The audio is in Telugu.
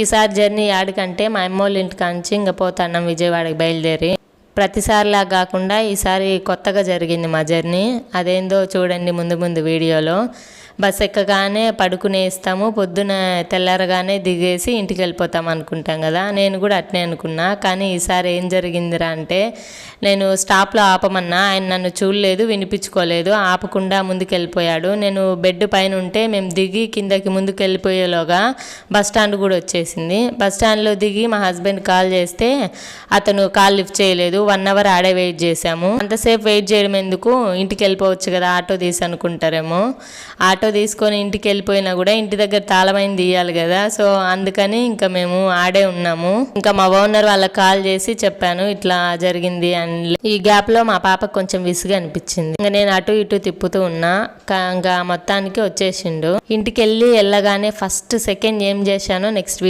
ఈసారి జర్నీ యాడికంటే మా అమ్మోళ్ళ ఇంటికాంచి ఇంక పోతున్నాం విజయవాడకి బయలుదేరి. ప్రతిసారిలా కాకుండా ఈసారి కొత్తగా జరిగింది మా జర్నీ. అదేందో చూడండి ముందు ముందు వీడియోలో. బస్ ఎక్కగానే పడుకునేస్తాము, పొద్దున తెల్లారగానే దిగేసి ఇంటికి వెళ్ళిపోతాం అనుకుంటాం కదా. నేను కూడా అట్నే అనుకున్నా. కానీ ఈసారి ఏం జరిగిందిరా అంటే, నేను స్టాప్లో ఆపమన్నా ఆయన నన్ను చూడలేదు, వినిపించుకోలేదు, ఆపకుండా ముందుకెళ్ళిపోయాడు. నేను బెడ్ పైన ఉంటే మేము దిగి కిందకి ముందుకు వెళ్ళిపోయేలోగా బస్ స్టాండ్ కూడా వచ్చేసింది. బస్ స్టాండ్లో దిగి మా హస్బెండ్ కాల్ చేస్తే అతను కాల్ లిఫ్ట్ చేయలేదు. 1 అవర్ ఆడే వెయిట్ చేసాము. అంతసేపు వెయిట్ చేయడం ఎందుకు, ఇంటికి వెళ్ళిపోవచ్చు కదా ఆటో తీసి అనుకుంటారేమో. ఆటో తీసుకొని ఇంటికి వెళ్ళిపోయినా కూడా ఇంటి దగ్గర తాళమైన తీయాలి కదా. సో అందుకని ఇంకా మేము ఆడే ఉన్నాము. ఇంకా మా ఓనర్ వాళ్ళకి కాల్ చేసి చెప్పాను ఇట్లా జరిగింది అని. ఈ గ్యాప్ లో మా పాపకు కొంచెం విసుగు అనిపించింది. ఇంకా నేను అటు ఇటు తిప్పుతూ ఉన్నా. ఇంకా మొత్తానికి వచ్చేసిండు. ఇంటికి వెళ్ళగానే ఫస్ట్ సెకండ్ ఏం చేశానో నెక్స్ట్